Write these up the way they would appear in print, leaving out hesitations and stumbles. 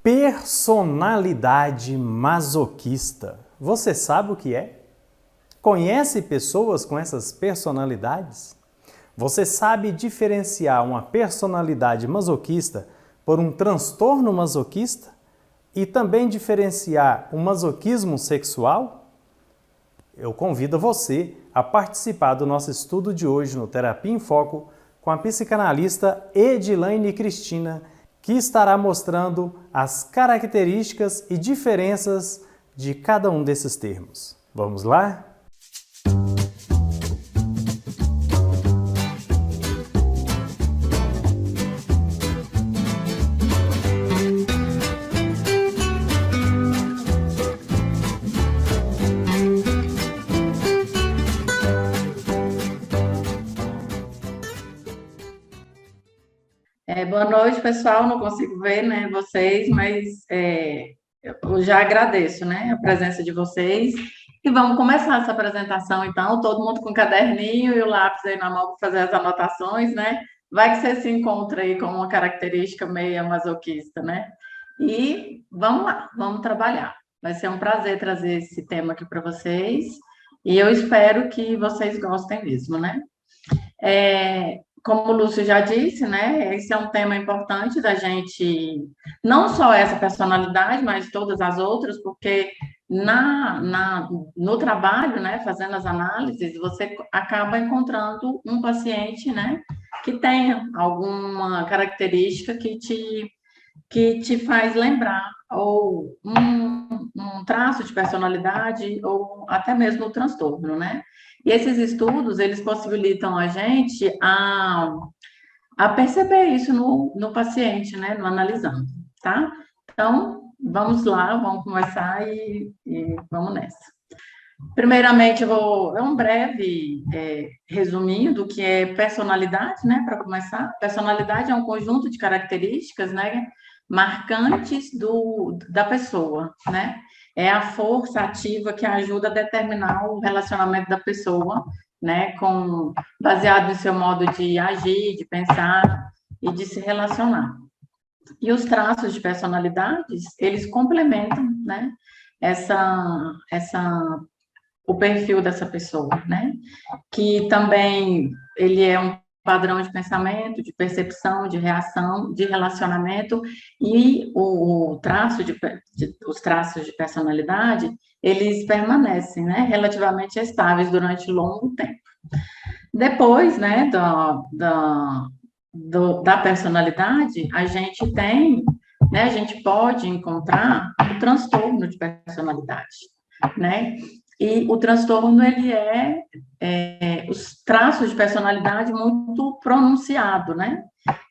Personalidade masoquista. Você sabe o que é? Conhece pessoas com essas personalidades? Você sabe diferenciar uma personalidade masoquista por um transtorno masoquista? E também diferenciar o masoquismo sexual? Eu convido você a participar do nosso estudo de hoje no Terapia em Foco com a psicanalista Edilaine Cristina, que estará mostrando as características e diferenças de cada um desses termos. Vamos lá? Boa noite, pessoal. Não consigo ver, né, vocês, mas eu já agradeço, né, a presença de vocês. E vamos começar essa apresentação, então. Todo mundo com o caderninho e o lápis aí na mão para fazer as anotações, né? Vai que você se encontra aí com uma característica meio masoquista, né? E vamos lá, vamos trabalhar. Vai ser um prazer trazer esse tema aqui para vocês. E eu espero que vocês gostem mesmo, né? Como o Lúcio já disse, né, esse é um tema importante da gente, não só essa personalidade, mas todas as outras, porque no trabalho, né, fazendo as análises, você acaba encontrando um paciente, né, que tenha alguma característica que te faz lembrar, ou um traço de personalidade, ou até mesmo o transtorno, né? E esses estudos, eles possibilitam a gente a perceber isso no paciente, né? No analisando, tá? Então, vamos lá, vamos começar e vamos nessa. Primeiramente, eu vou um breve resuminho do que é personalidade, né? Para começar, personalidade é um conjunto de características, né? Marcantes da pessoa, né? É a força ativa que ajuda a determinar o relacionamento da pessoa, né? Baseado no seu modo de agir, de pensar e de se relacionar. E os traços de personalidades, eles complementam, né? O perfil dessa pessoa, né? Que também ele é um padrão de pensamento, de percepção, de reação, de relacionamento, e os traços de personalidade, eles permanecem, né, relativamente estáveis durante longo tempo. Depois, né, da personalidade, a gente tem, né, a gente pode encontrar o transtorno de personalidade, né? E o transtorno, ele os traços de personalidade muito pronunciado, né?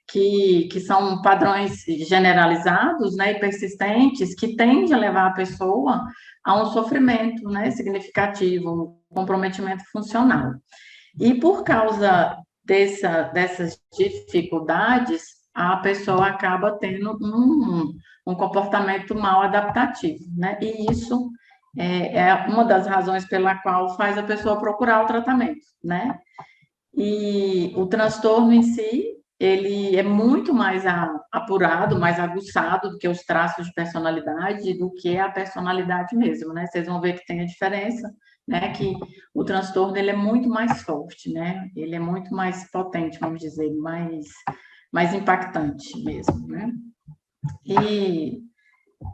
Que são padrões generalizados, né, e persistentes, que tendem a levar a pessoa a um sofrimento, né, significativo, um comprometimento funcional. E por causa dessas dificuldades, a pessoa acaba tendo um comportamento mal adaptativo, né? E isso é uma das razões pela qual faz a pessoa procurar o tratamento, né? E o transtorno em si, ele é muito mais apurado, mais aguçado do que os traços de personalidade, do que a personalidade mesmo, né? Vocês vão ver que tem a diferença, né? Que o transtorno, ele é muito mais forte, né? Ele é muito mais potente, vamos dizer, mais impactante mesmo, né? E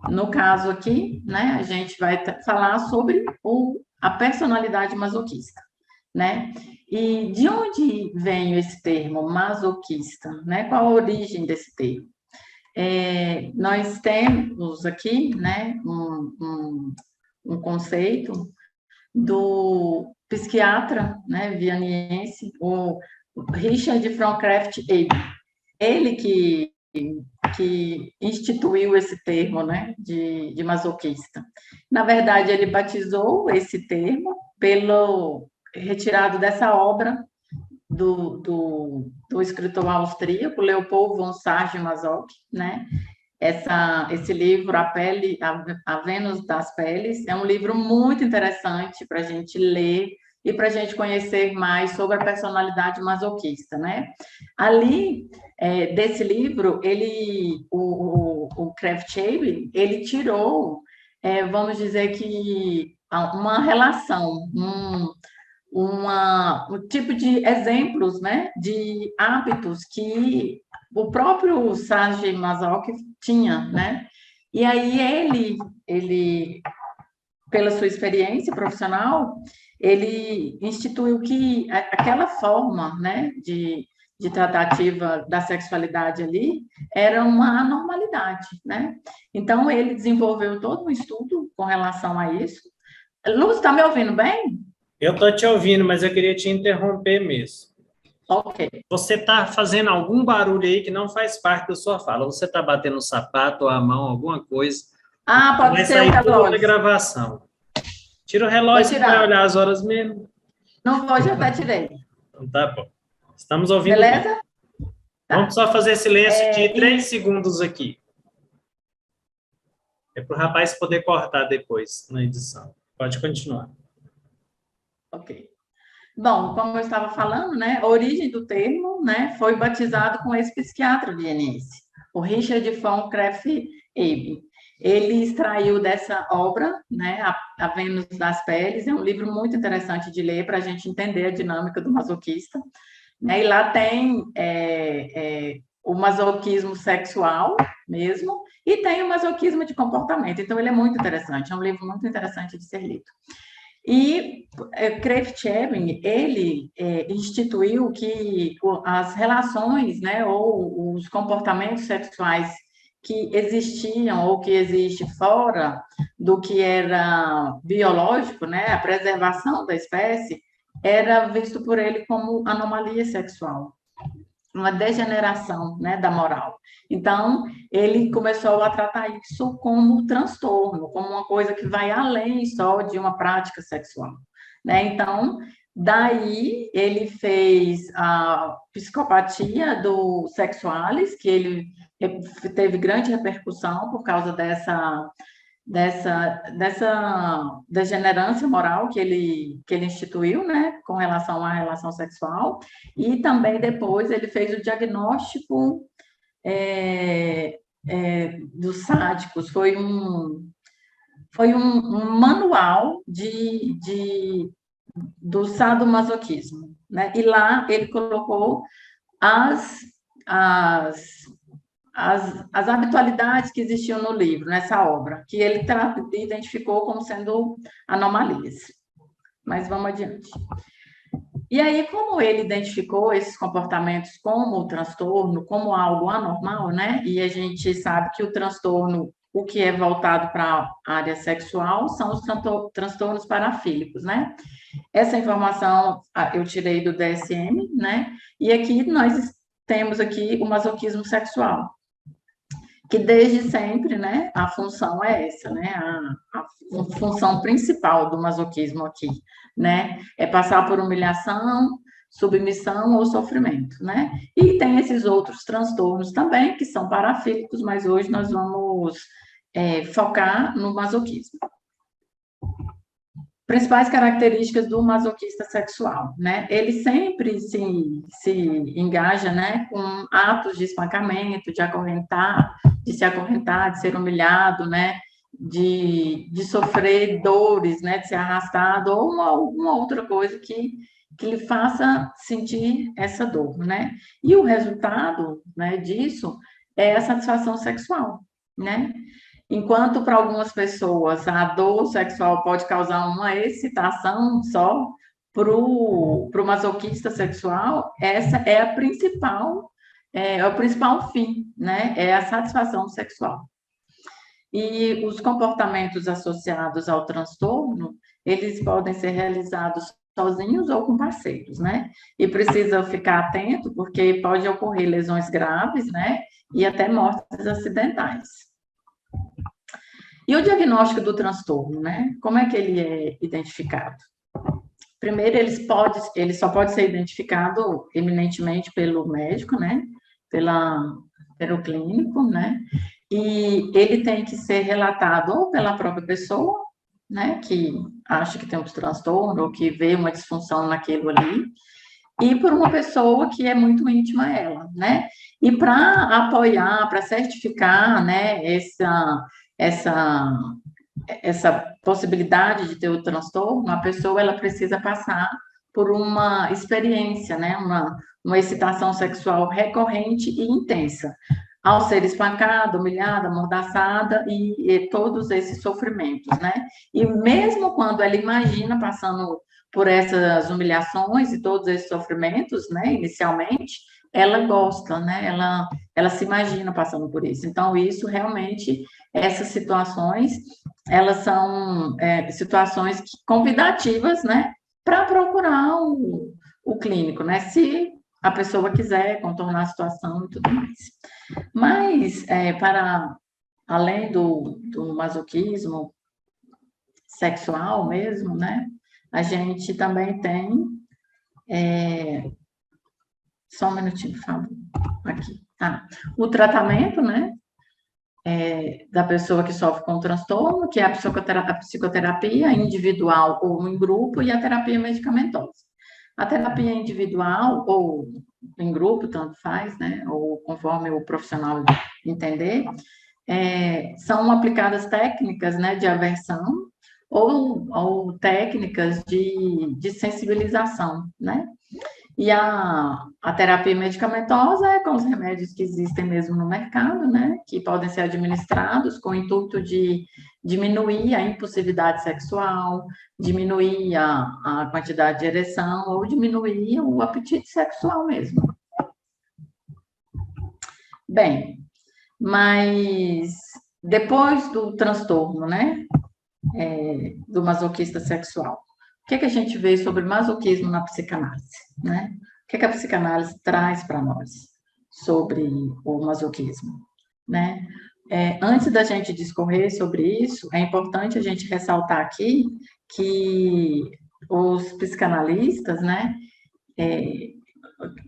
no caso aqui, né, a gente vai falar sobre a personalidade masoquista, né? E de onde vem esse termo masoquista, né? Qual a origem desse termo? Nós temos aqui, né, um conceito do psiquiatra, né, vianiense, o Richard Frankreft Abel. Ele que instituiu esse termo, né, de masoquista. Na verdade, ele batizou esse termo retirado dessa obra do escritor austríaco Leopold von Sarge-Masoch, né? Esse livro, A Vênus das Peles, é um livro muito interessante para a gente ler e para a gente conhecer mais sobre a personalidade masoquista, né? Ali, desse livro, o o Kraft-Chaber, ele tirou, vamos dizer que uma relação, um tipo de exemplos, né, de hábitos que o próprio Saji-Masoch tinha, né? E aí ele, pela sua experiência profissional, ele instituiu que aquela forma, né, de tratativa da sexualidade ali era uma anormalidade, né? Então, ele desenvolveu todo um estudo com relação a isso. Lúcio, está me ouvindo bem? Eu estou te ouvindo, mas eu queria te interromper mesmo. Ok. Você está fazendo algum barulho aí que não faz parte da sua fala. Você está batendo o sapato ou a mão, alguma coisa. Ah, pode Vai ser o sair tudo na relógio. gravação. Tira o Vou relógio, você vai tirar. olhar as horas mesmo. Não vou, já até tirei. Então tá bom. Estamos ouvindo bem. Beleza? Tá. Vamos só fazer silêncio de 3 segundos aqui. É para o rapaz poder cortar depois na edição. Pode continuar. Ok. Bom, como eu estava falando, né, a origem do termo, né, foi batizado com esse psiquiatra vienense, o Richard von Kraft-Ebing. Ele extraiu dessa obra, né, a Vênus das Peles, é um livro muito interessante de ler para a gente entender a dinâmica do masoquista, né, e lá tem o masoquismo sexual mesmo, e tem o masoquismo de comportamento, então ele é muito interessante, é um livro muito interessante de ser lido. E Kraft-Ebing, ele instituiu que as relações, né, ou os comportamentos sexuais que existiam ou que existe fora do que era biológico, né, a preservação da espécie, era visto por ele como anomalia sexual, uma degeneração, né, da moral. Então, ele começou a tratar isso como transtorno, como uma coisa que vai além só de uma prática sexual, né? Então, daí ele fez a psicopatia do Sexualis, que ele teve grande repercussão por causa dessa degenerância moral que ele instituiu, né, com relação à relação sexual, e também depois ele fez o diagnóstico dos sádicos, foi um manual do sadomasoquismo, né, e lá ele colocou as, as as habitualidades que existiam no livro, nessa obra, que ele identificou como sendo anomalias. Mas vamos adiante. E aí, como ele identificou esses comportamentos como transtorno, como algo anormal, né? E a gente sabe que o transtorno, o que é voltado para a área sexual, são os transtornos parafílicos, né? Essa informação eu tirei do DSM, né? E aqui nós temos aqui o masoquismo sexual, que desde sempre, né, a função é essa, né, a função principal do masoquismo aqui, né, é passar por humilhação, submissão ou sofrimento, né, e tem esses outros transtornos também, que são parafílicos, mas hoje nós vamos focar no masoquismo. Principais características do masoquista sexual, né? Ele sempre se engaja, né, com atos de espancamento, de se acorrentar, de ser humilhado, né, de sofrer dores, né, de ser arrastado, ou alguma outra coisa que lhe faça sentir essa dor, né? E o resultado, né, disso é a satisfação sexual, né? Enquanto para algumas pessoas a dor sexual pode causar uma excitação só, para o masoquista sexual, essa é a principal, é o principal fim, né? É a satisfação sexual. E os comportamentos associados ao transtorno, eles podem ser realizados sozinhos ou com parceiros, né? E precisa ficar atento, porque pode ocorrer lesões graves, né? E até mortes acidentais. E o diagnóstico do transtorno, né? Como é que ele é identificado? Primeiro, ele só pode ser identificado eminentemente pelo médico, né? Pelo clínico, né? E ele tem que ser relatado ou pela própria pessoa, né? Que acha que tem um transtorno ou que vê uma disfunção naquilo ali, e por uma pessoa que é muito íntima a ela, né? E para apoiar, para certificar, né, essa, essa possibilidade de ter o transtorno, a pessoa ela precisa passar por uma experiência, né, uma excitação sexual recorrente e intensa, ao ser espancada, humilhada, amordaçada e todos esses sofrimentos, né? E mesmo quando ela imagina passando por essas humilhações e todos esses sofrimentos, né, inicialmente, ela gosta, né? Ela se imagina passando por isso. Então, isso realmente, essas situações, elas são situações convidativas, né, para procurar o clínico, né? Se a pessoa quiser contornar a situação e tudo mais. Mas, para além do masoquismo sexual mesmo, né? A gente também tem. Só um minutinho, por favor. Aqui. O tratamento, né? Da pessoa que sofre com transtorno, que é a psicoterapia individual ou em grupo, e a terapia medicamentosa. A terapia individual ou em grupo, tanto faz, né? Ou conforme o profissional entender, são aplicadas técnicas, né, de aversão ou técnicas de sensibilização, né? E a terapia medicamentosa é com os remédios que existem mesmo no mercado, né? Que podem ser administrados com o intuito de diminuir a impulsividade sexual, diminuir a quantidade de ereção ou diminuir o apetite sexual mesmo. Bem, mas depois do transtorno, né? Do masoquista sexual. O que a gente vê sobre masoquismo na psicanálise, né? O que a psicanálise traz para nós sobre o masoquismo, né? Antes da gente discorrer sobre isso, é importante a gente ressaltar aqui que os psicanalistas, né,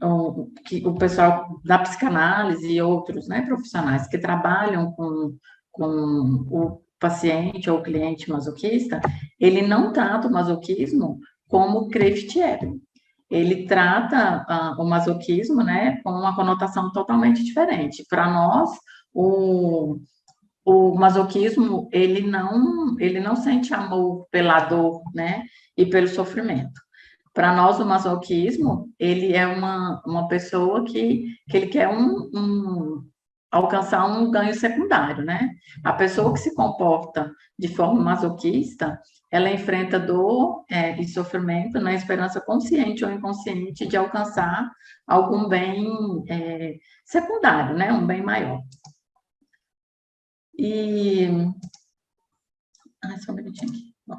o pessoal da psicanálise e outros, né, profissionais que trabalham com o paciente ou cliente masoquista, ele não trata o masoquismo como Creftieri. Ele trata o masoquismo, né, com uma conotação totalmente diferente. Para nós, o masoquismo, ele não sente amor pela dor, né, e pelo sofrimento. Para nós, o masoquismo, ele é uma pessoa que ele quer alcançar um ganho secundário, né? A pessoa que se comporta de forma masoquista, ela enfrenta dor e sofrimento na esperança consciente ou inconsciente de alcançar algum bem secundário, né? Um bem maior. E... só um minutinho aqui. Bom.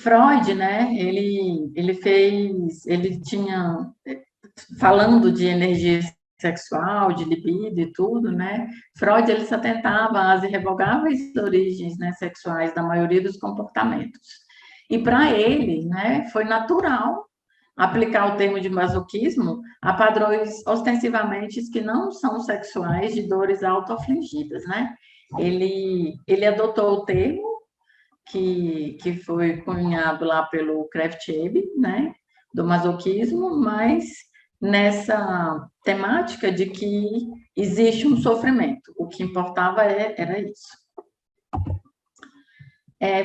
Freud, né? Ele tinha, falando de energia sexual, de libido e tudo, né? Freud, ele se atentava às irrevogáveis origens, né, sexuais da maioria dos comportamentos. E para ele, né, foi natural aplicar o termo de masoquismo a padrões ostensivamente que não são sexuais de dores autoafligidas, né? Ele adotou o termo que foi cunhado lá pelo Krafft-Ebing, né, do masoquismo, mas nessa temática de que existe um sofrimento. O que importava era isso.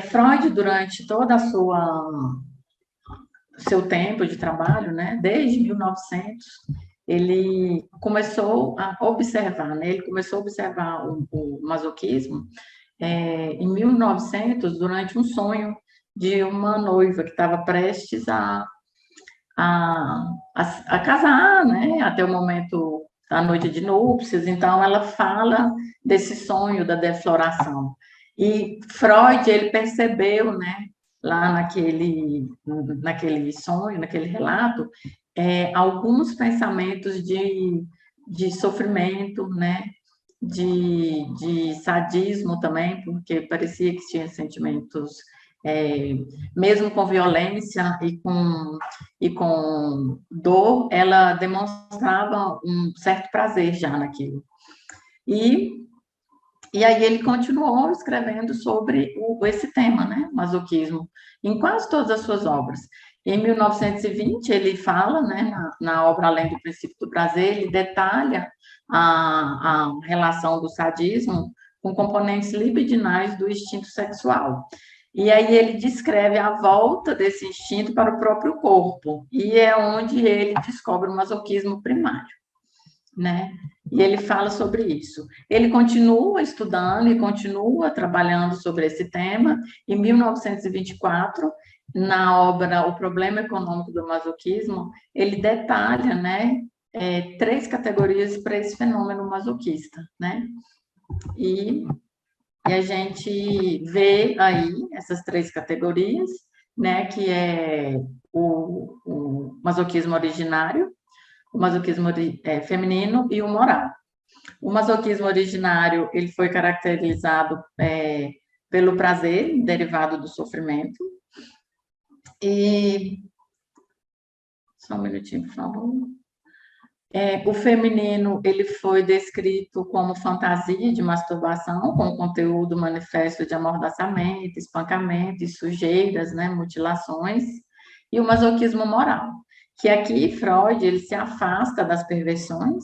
Freud, durante toda a seu tempo de trabalho, né, desde 1900, ele começou a observar, né, ele começou a observar o masoquismo em 1900, durante um sonho de uma noiva que estava prestes a casar, né, até o momento da noite de núpcias. Então, ela fala desse sonho da defloração. E Freud, ele percebeu, né, lá naquele sonho, naquele relato, alguns pensamentos de sofrimento, né, de sadismo também, porque parecia que tinha sentimentos, mesmo com violência e com dor, ela demonstrava um certo prazer já naquilo. E aí ele continuou escrevendo sobre esse tema, né, masoquismo, em quase todas as suas obras. Em 1920, ele fala, né, na obra Além do Princípio do Prazer, ele detalha a relação do sadismo com componentes libidinais do instinto sexual. E aí ele descreve a volta desse instinto para o próprio corpo, e é onde ele descobre o masoquismo primário, né? E ele fala sobre isso. Ele continua estudando e continua trabalhando sobre esse tema. Em 1924, na obra O Problema Econômico do Masoquismo, ele detalha, né, 3 categorias para esse fenômeno masoquista, né? E a gente vê aí essas 3 categorias, né, que é o masoquismo originário, o masoquismo feminino e o moral. O masoquismo originário, ele foi caracterizado pelo prazer, derivado do sofrimento. E... Só um minutinho, por favor. O feminino, ele foi descrito como fantasia de masturbação, com conteúdo manifesto de amordaçamento, espancamento, sujeiras, né, mutilações. E o masoquismo moral, que aqui Freud ele se afasta das perversões,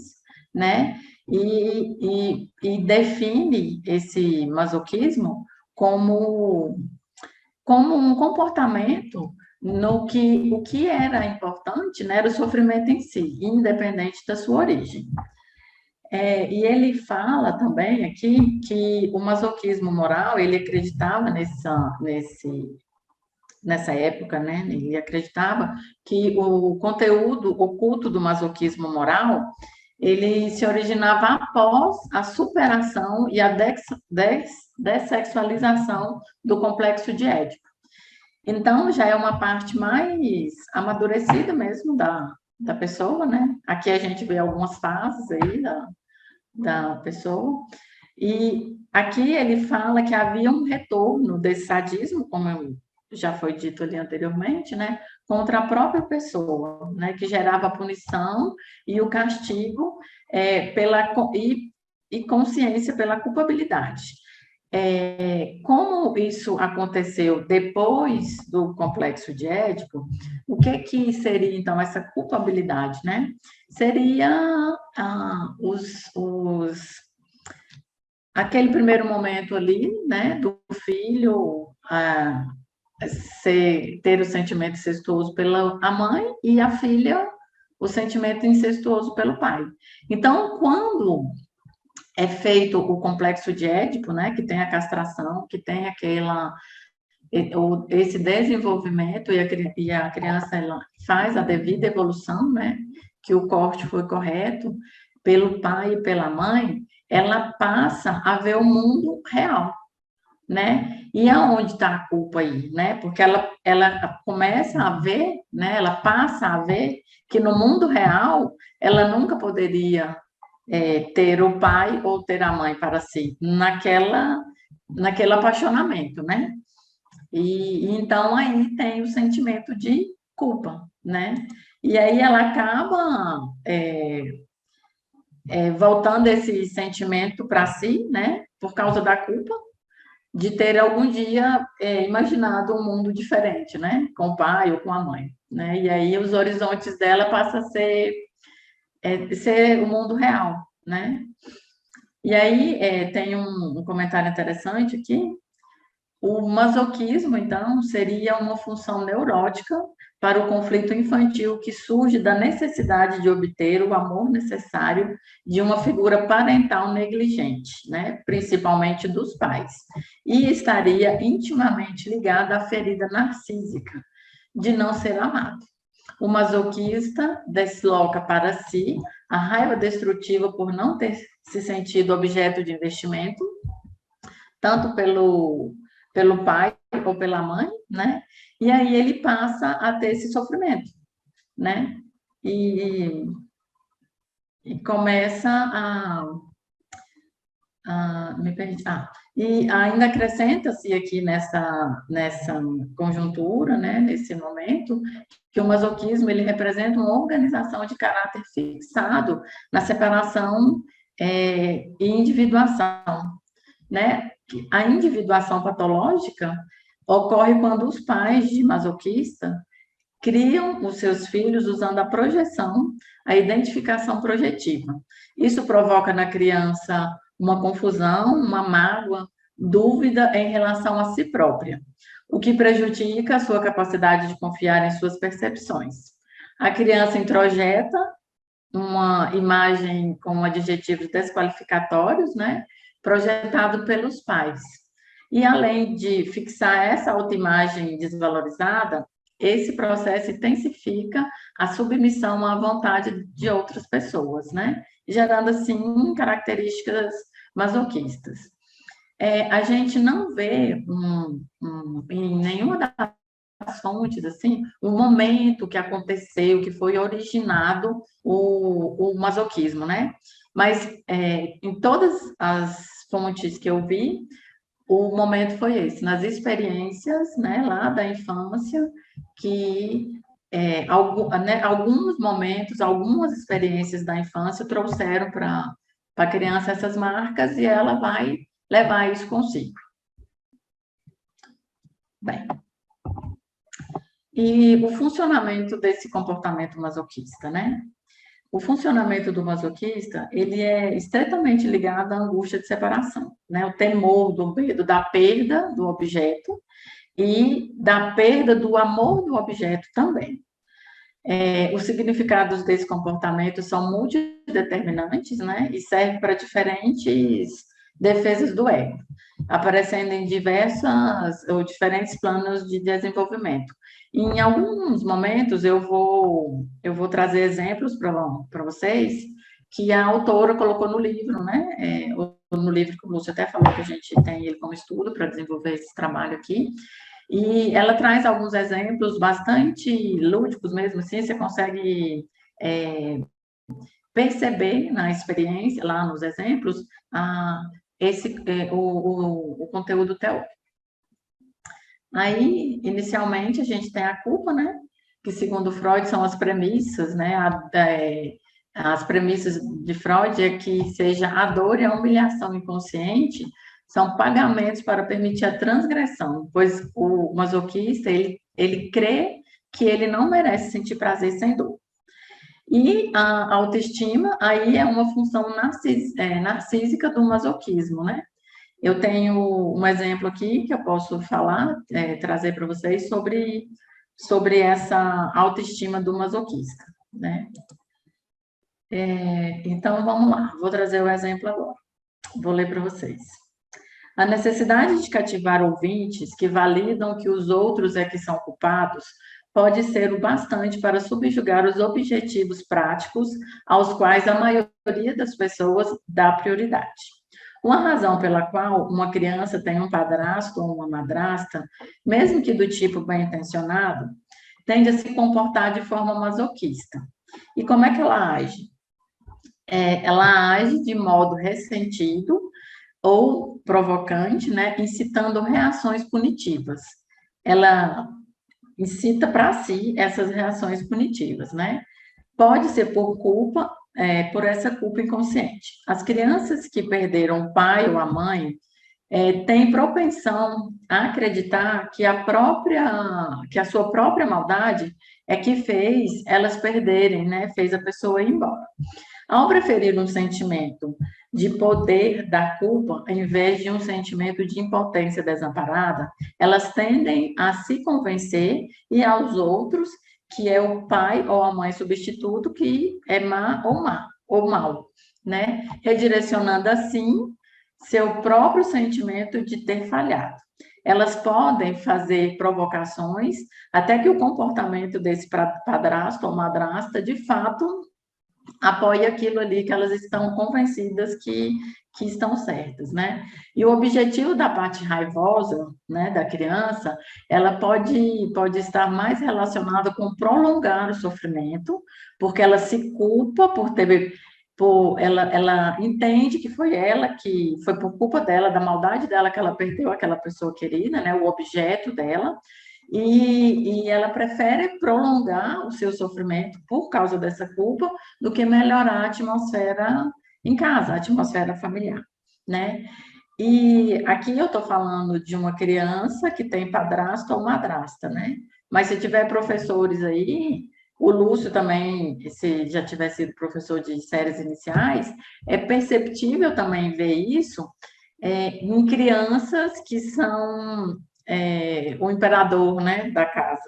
né, e define esse masoquismo como um comportamento no que o que era importante, né, era o sofrimento em si, independente da sua origem. E ele fala também aqui que o masoquismo moral, ele acreditava nessa época, né, ele acreditava que o conteúdo oculto do masoquismo moral, ele se originava após a superação e a dessexualização do complexo de Édipo. Então, já é uma parte mais amadurecida mesmo da pessoa, né? Aqui a gente vê algumas fases aí da pessoa. E aqui ele fala que havia um retorno desse sadismo, como já foi dito ali anteriormente, né? Contra a própria pessoa, né? Que gerava a punição e o castigo e consciência pela culpabilidade. Como isso aconteceu depois do complexo de Édipo, o que seria, então, essa culpabilidade, né? Seria aquele primeiro momento ali, né, do filho ter o sentimento incestuoso pela mãe e a filha o sentimento incestuoso pelo pai. Então, quando é feito o complexo de Édipo, né, que tem a castração, que tem esse desenvolvimento e a criança ela faz a devida evolução, né, que o corte foi correto pelo pai e pela mãe, ela passa a ver o mundo real, né? E aonde está a culpa aí, né? Porque ela começa a ver, né? Ela passa a ver que no mundo real ela nunca poderia ter o pai ou ter a mãe para si, naquele apaixonamento, né? E então aí tem o sentimento de culpa, né? E aí ela acaba voltando esse sentimento para si, né? Por causa da culpa, de ter algum dia imaginado um mundo diferente, né? Com o pai ou com a mãe, né? E aí os horizontes dela passam a ser o mundo real, né? E aí tem um comentário interessante aqui. O masoquismo, então, seria uma função neurótica para o conflito infantil que surge da necessidade de obter o amor necessário de uma figura parental negligente, né? Principalmente dos pais, e estaria intimamente ligada à ferida narcísica de não ser amado. O masoquista desloca para si a raiva destrutiva por não ter se sentido objeto de investimento, tanto pelo pai ou pela mãe, né? E aí ele passa a ter esse sofrimento, né? E começa me perdi. E ainda acrescenta-se aqui nessa conjuntura, né, nesse momento, que o masoquismo ele representa uma organização de caráter fixado na separação e individuação, né? A individuação patológica ocorre quando os pais de masoquista criam os seus filhos usando a projeção, a identificação projetiva. Isso provoca na criança uma confusão, uma mágoa, dúvida em relação a si própria, o que prejudica a sua capacidade de confiar em suas percepções. A criança introjeta uma imagem com adjetivos desqualificatórios, né, projetado pelos pais. E além de fixar essa autoimagem desvalorizada, esse processo intensifica a submissão à vontade de outras pessoas, né, gerando assim características masoquistas. A gente não vê em nenhuma das fontes, assim, o momento que aconteceu, que foi originado o masoquismo, né? Mas em todas as fontes que eu vi, o momento foi esse, nas experiências, né, lá da infância, que alguns momentos, algumas experiências da infância trouxeram para a criança essas marcas e ela vai levar isso consigo. Bem, e o funcionamento desse comportamento masoquista, né? O funcionamento do masoquista, ele é estreitamente ligado à angústia de separação, né? O temor do medo da perda do objeto e da perda do amor do objeto também. Os significados desse comportamento são multideterminantes, né? E servem para diferentes defesas do ego, aparecendo em diferentes planos de desenvolvimento. E em alguns momentos eu vou trazer exemplos para vocês que a autora colocou no livro, né? No livro que o Lúcio até falou que a gente tem ele como estudo para desenvolver esse trabalho aqui. E ela traz alguns exemplos bastante lúdicos mesmo, assim, você consegue perceber na experiência, lá nos exemplos, o conteúdo teórico. Aí, inicialmente, a gente tem a culpa, né? Que, segundo Freud, são as premissas, né? As premissas de Freud é que seja a dor e a humilhação inconsciente são pagamentos para permitir a transgressão, pois o masoquista, ele crê que ele não merece sentir prazer sem dor. E a autoestima, aí é uma função narcísica do masoquismo, né? Eu tenho um exemplo aqui que eu posso falar, trazer para vocês sobre essa autoestima do masoquista, né? Então, vamos lá, vou trazer o exemplo agora, vou ler para vocês. A necessidade de cativar ouvintes que validam que os outros é que são culpados pode ser o bastante para subjugar os objetivos práticos aos quais a maioria das pessoas dá prioridade. Uma razão pela qual uma criança tem um padrasto ou uma madrasta, mesmo que do tipo bem-intencionado, tende a se comportar de forma masoquista. E como é que ela age? Ela age de modo ressentido ou provocante, né, incitando reações punitivas. Ela incita para si essas reações punitivas, né? Pode ser por culpa, por essa culpa inconsciente. As crianças que perderam o pai ou a mãe têm propensão a acreditar que a sua própria maldade é que fez elas perderem, né? Fez a pessoa ir embora. Ao preferir um sentimento de poder da culpa, em vez de um sentimento de impotência desamparada, elas tendem a se convencer e aos outros que é o pai ou a mãe substituto que é má ou mal, né? Redirecionando assim seu próprio sentimento de ter falhado. Elas podem fazer provocações até que o comportamento desse padrasto ou madrasta, de fato, apoie aquilo ali que elas estão convencidas que estão certas, né? E o objetivo da parte raivosa, né, da criança, ela pode estar mais relacionada com prolongar o sofrimento, porque ela se culpa ela entende que foi por culpa dela, da maldade dela, que ela perdeu aquela pessoa querida, né, o objeto dela, e ela prefere prolongar o seu sofrimento por causa dessa culpa do que melhorar a atmosfera em casa, a atmosfera familiar, né? E aqui eu estou falando de uma criança que tem padrasto ou madrasta, né? Mas se tiver professores aí, o Lúcio também, se já tiver sido professor de séries iniciais, é perceptível também ver isso em crianças que são o imperador, né, da casa.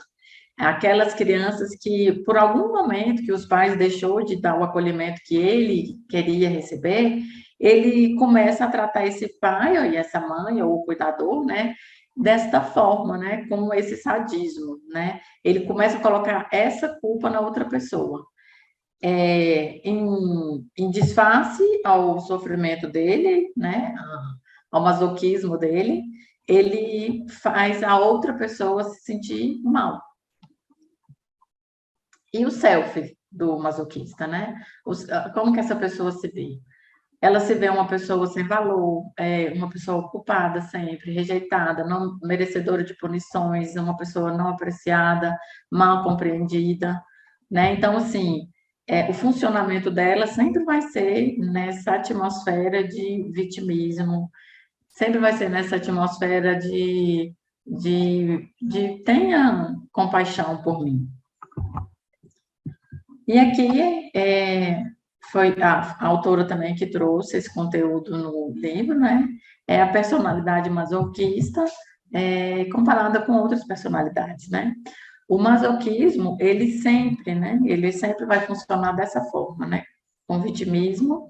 Aquelas crianças que, por algum momento que os pais deixou de dar o acolhimento que ele queria receber, ele começa a tratar esse pai ou essa mãe ou o cuidador, né, desta forma, né, com esse sadismo, né? Ele começa a colocar essa culpa na outra pessoa. Em disfarce ao sofrimento dele, né, ao masoquismo dele, ele faz a outra pessoa se sentir mal. E o selfie do masoquista, né? Como que essa pessoa se vê? Ela se vê uma pessoa sem valor, uma pessoa culpada sempre, rejeitada, não merecedora de punições, uma pessoa não apreciada, mal compreendida, né? Então, assim, o funcionamento dela sempre vai ser nessa atmosfera de vitimismo, sempre vai ser nessa atmosfera de tenha compaixão por mim. E aqui foi a autora também que trouxe esse conteúdo no livro, né? É a personalidade masoquista comparada com outras personalidades, né? O masoquismo, ele sempre vai funcionar dessa forma, né? Com vitimismo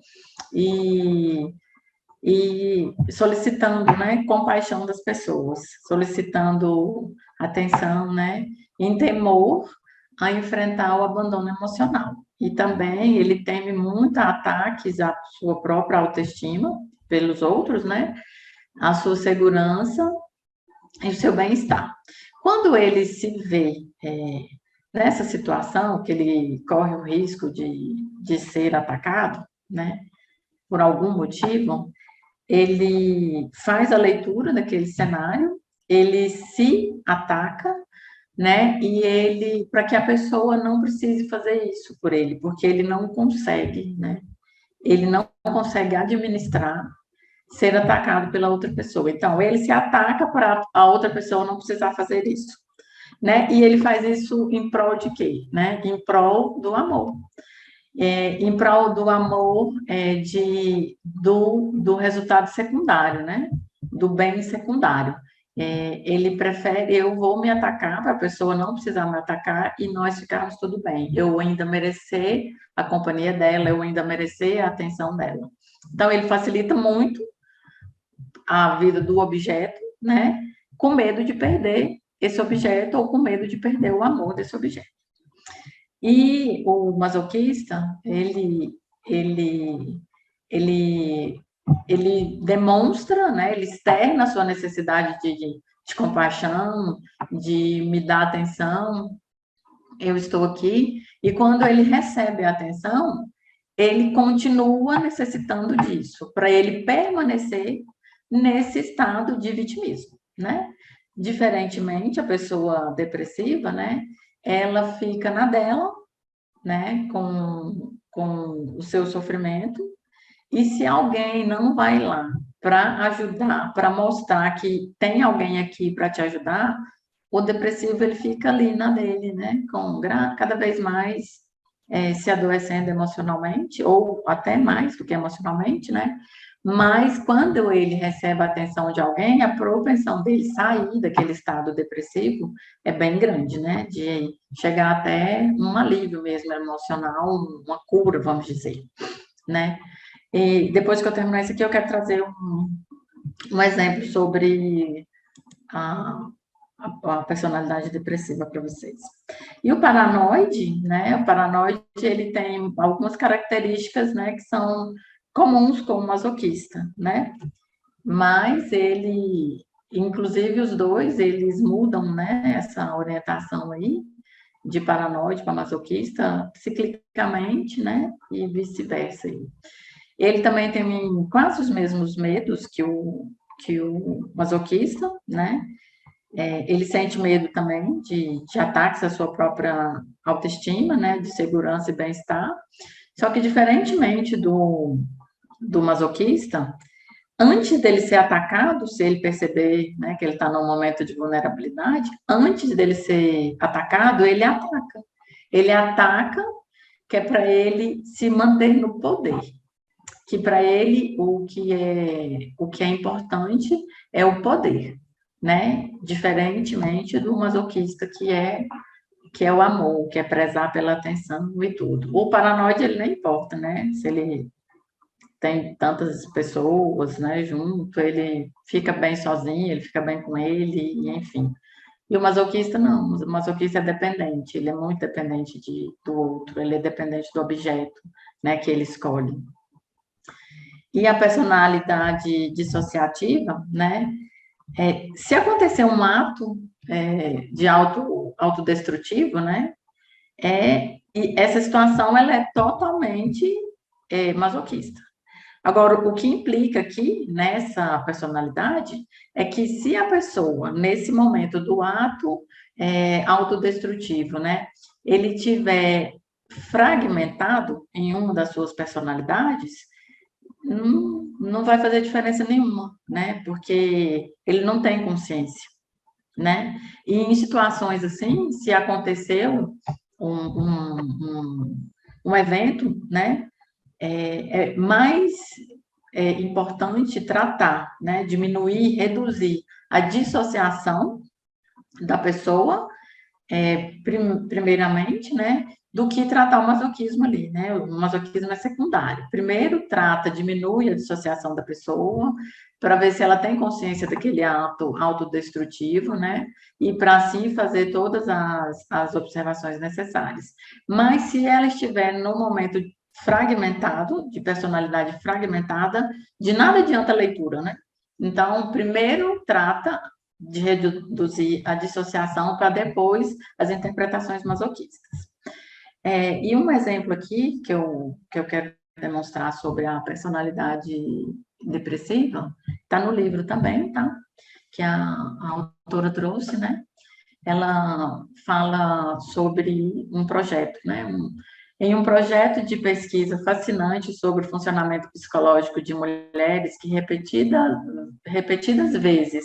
e solicitando, né, compaixão das pessoas, solicitando atenção, né, em temor a enfrentar o abandono emocional. E também ele teme muito ataques à sua própria autoestima pelos outros, né, a sua segurança e o seu bem-estar. Quando ele se vê nessa situação, que ele corre o risco de ser atacado, né, por algum motivo, ele faz a leitura daquele cenário, ele se ataca, né? E ele, para que a pessoa não precise fazer isso por ele, porque ele não consegue, né? Ele não consegue administrar ser atacado pela outra pessoa. Então, ele se ataca para a outra pessoa não precisar fazer isso, né? E ele faz isso em prol de quê? Né? Em prol do amor. Em prol do amor do resultado secundário, né? Do bem secundário. Ele prefere, eu vou me atacar para a pessoa não precisar me atacar e nós ficarmos tudo bem. Eu ainda merecer a companhia dela, eu ainda merecer a atenção dela. Então, ele facilita muito a vida do objeto, né? Com medo de perder esse objeto ou com medo de perder o amor desse objeto. E o masoquista, ele demonstra, né, ele externa a sua necessidade de compaixão, de me dar atenção, eu estou aqui, e quando ele recebe a atenção, ele continua necessitando disso, para ele permanecer nesse estado de vitimismo, né? Diferentemente, a pessoa depressiva, né, ela fica na dela, né, com o seu sofrimento, e se alguém não vai lá para ajudar, para mostrar que tem alguém aqui para te ajudar, o depressivo ele fica ali na dele, né, cada vez mais se adoecendo emocionalmente, ou até mais do que emocionalmente, né, mas quando ele recebe a atenção de alguém, a propensão dele sair daquele estado depressivo é bem grande, né? De chegar até um alívio mesmo emocional, uma cura, vamos dizer, né? E depois que eu terminar isso aqui, eu quero trazer um exemplo sobre a personalidade depressiva para vocês. E o paranoide, né? O paranoide, ele tem algumas características, né, que são comuns com o masoquista, né? Mas inclusive os dois, eles mudam, né, essa orientação aí, de paranoide para masoquista, ciclicamente, né, e vice-versa. Ele também tem quase os mesmos medos que o masoquista, né? Ele sente medo também de ataques à sua própria autoestima, né, de segurança e bem-estar. Só que, diferentemente do masoquista, antes dele ser atacado, se ele perceber, né, que ele está num momento de vulnerabilidade, antes dele ser atacado, ele ataca. Ele ataca, que é para ele se manter no poder. Que para ele o que é importante é o poder, né? Diferentemente do masoquista que é o amor, que é prezar pela atenção e tudo. O paranoide ele nem importa, né? Se ele tem tantas pessoas, né, junto, ele fica bem sozinho, ele fica bem com ele, e enfim. E o masoquista não, o masoquista é dependente, ele é muito dependente do outro, ele é dependente do objeto, né, que ele escolhe. E a personalidade dissociativa, né, se acontecer um ato de autodestrutivo, né, e essa situação ela é totalmente masoquista. Agora, o que implica aqui nessa personalidade é que se a pessoa, nesse momento do ato autodestrutivo, né, ele tiver fragmentado em uma das suas personalidades, não vai fazer diferença nenhuma, né, porque ele não tem consciência, né, e em situações assim, se aconteceu um evento, né, é mais importante tratar, né, diminuir, reduzir a dissociação da pessoa, primeiramente, né, do que tratar o masoquismo ali, né, o masoquismo é secundário. Primeiro trata, diminui a dissociação da pessoa, para ver se ela tem consciência daquele ato autodestrutivo, né, e para assim fazer todas as observações necessárias. Mas se ela estiver no momento fragmentado, de personalidade fragmentada, de nada adianta a leitura, né? Então, primeiro trata de reduzir a dissociação para depois as interpretações masoquistas. E um exemplo aqui que eu quero demonstrar sobre a personalidade depressiva, está no livro também, tá? Que a autora trouxe, né? Ela fala sobre um projeto, né? Em um projeto de pesquisa fascinante sobre o funcionamento psicológico de mulheres que repetidas vezes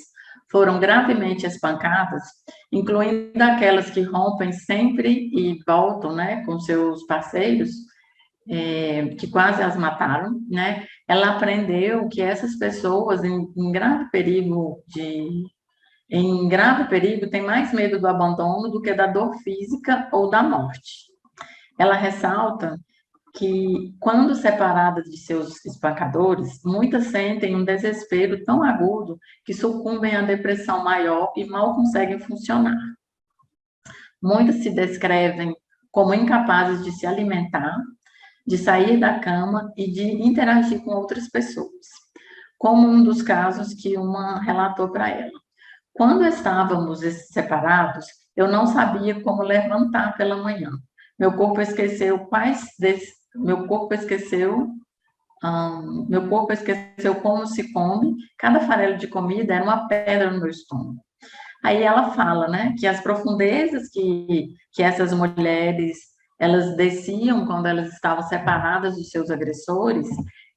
foram gravemente espancadas, incluindo aquelas que rompem sempre e voltam, né, com seus parceiros, que quase as mataram, né? Ela aprendeu que essas pessoas em grave perigo têm mais medo do abandono do que da dor física ou da morte. Ela ressalta que, quando separadas de seus espancadores, muitas sentem um desespero tão agudo que sucumbem à depressão maior e mal conseguem funcionar. Muitas se descrevem como incapazes de se alimentar, de sair da cama e de interagir com outras pessoas, como um dos casos que uma relatou para ela. Quando estávamos separados, eu não sabia como levantar pela manhã. Meu corpo esqueceu como se come. Cada farelo de comida era uma pedra no meu estômago. Aí ela fala, né, que as profundezas que essas mulheres elas desciam quando elas estavam separadas dos seus agressores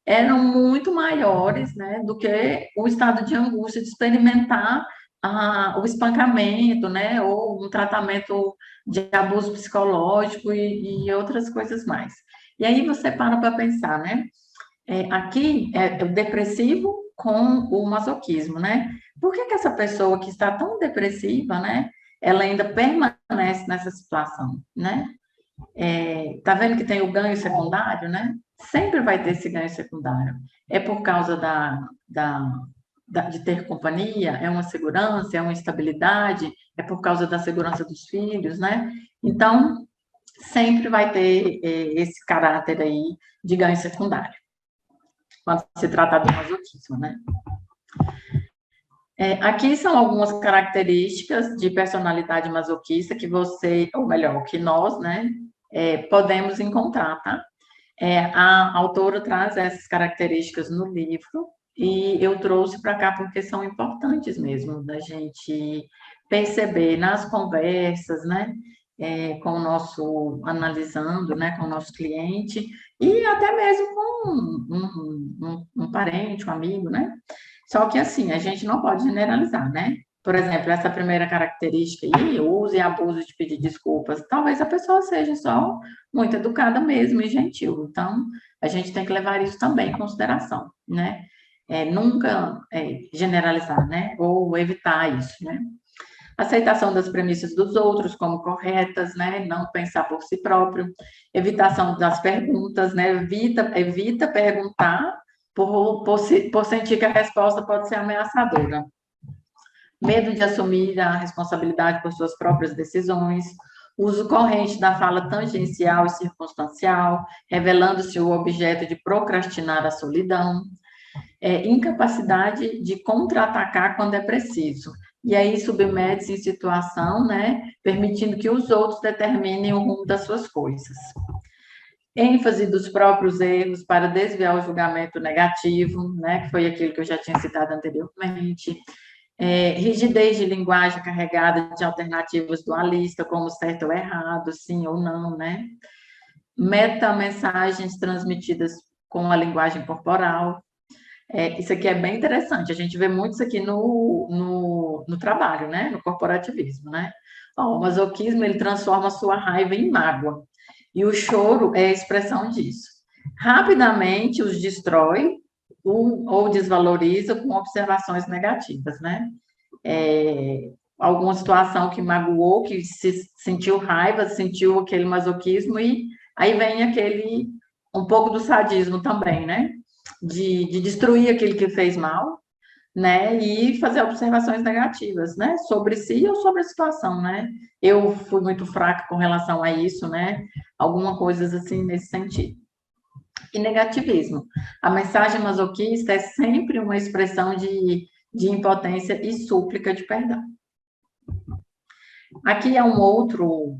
eram muito maiores, né, do que o estado de angústia de experimentar o espancamento, né, ou um tratamento de abuso psicológico e outras coisas mais. E aí você para pensar, né, aqui é o depressivo com o masoquismo, né? Por que essa pessoa que está tão depressiva, né, ela ainda permanece nessa situação, né? Tá vendo que tem o ganho secundário, né? Sempre vai ter esse ganho secundário. É por causa de ter companhia, é uma segurança, é uma estabilidade, é por causa da segurança dos filhos, né? Então, sempre vai ter esse caráter aí de ganho secundário, quando se trata do masoquismo, né? Aqui são algumas características de personalidade masoquista que você, ou melhor, que nós, né, podemos encontrar, tá? A autora traz essas características no livro e eu trouxe para cá porque são importantes mesmo da gente perceber nas conversas, né? com o nosso, analisando, né, com o nosso cliente, e até mesmo com um parente, um amigo, né? Só que, assim, a gente não pode generalizar, né? Por exemplo, essa primeira característica aí, uso e abuso de pedir desculpas, talvez a pessoa seja só muito educada mesmo e gentil. Então, a gente tem que levar isso também em consideração, né? Nunca generalizar, né? Ou evitar isso, né? Aceitação das premissas dos outros como corretas, né? Não pensar por si próprio. Evitação das perguntas, né? Evita perguntar por sentir que a resposta pode ser ameaçadora. Medo de assumir a responsabilidade por suas próprias decisões, uso corrente da fala tangencial e circunstancial, revelando-se o objeto de procrastinar a solidão, incapacidade de contra-atacar quando é preciso. E aí submete-se em situação, né, permitindo que os outros determinem o rumo das suas coisas. ênfase dos próprios erros para desviar o julgamento negativo, né, que foi aquilo que eu já tinha citado anteriormente, rigidez de linguagem carregada de alternativas dualistas, como certo ou errado, sim ou não, né, metamensagens transmitidas com a linguagem corporal. Isso aqui é bem interessante, a gente vê muito isso aqui no trabalho, né, no corporativismo, né. O masoquismo, ele transforma a sua raiva em mágoa, e o choro é a expressão disso. Rapidamente os destrói ou desvaloriza com observações negativas, né? Alguma situação que magoou, que se sentiu raiva, sentiu aquele masoquismo, e aí vem um pouco do sadismo também, né? De destruir aquele que fez mal, né, e fazer observações negativas, né, sobre si ou sobre a situação, né. Eu fui muito fraca com relação a isso, né, algumas coisas assim nesse sentido. E negativismo. A mensagem masoquista é sempre uma expressão de impotência e súplica de perdão. Aqui é um outro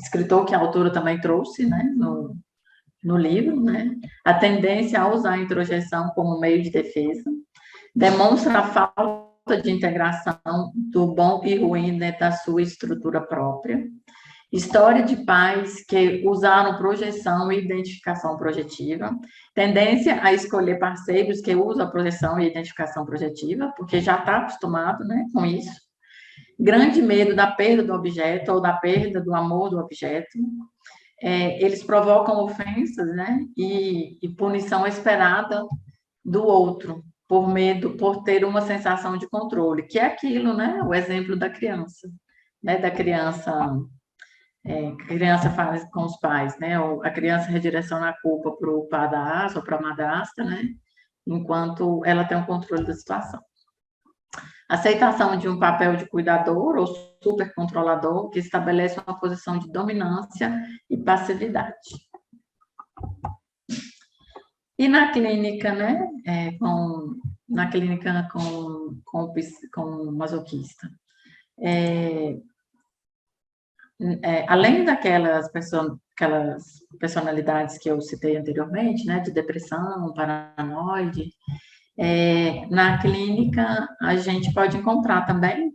escritor que a autora também trouxe, né, no livro, né, a tendência a usar a introjeção como meio de defesa, demonstra a falta de integração do bom e ruim dentro da sua estrutura própria. História de pais que usaram projeção e identificação projetiva. Tendência a escolher parceiros que usam a projeção e identificação projetiva, porque já está acostumado, né, com isso. Grande medo da perda do objeto ou da perda do amor do objeto. Eles provocam ofensas, né, e punição esperada do outro, por medo, por ter uma sensação de controle, que é aquilo, né? O exemplo da criança, né? Da criança, que a criança faz com os pais, né? Ou a criança redireciona a culpa para o padrasto ou para a madrasta, né? Enquanto ela tem o controle da situação. Aceitação de um papel de cuidador ou supercontrolador que estabelece uma posição de dominância e passividade. E na clínica, né, na clínica com masoquista, além daquelas personalidades que eu citei anteriormente, né, de depressão, paranoide, na clínica a gente pode encontrar também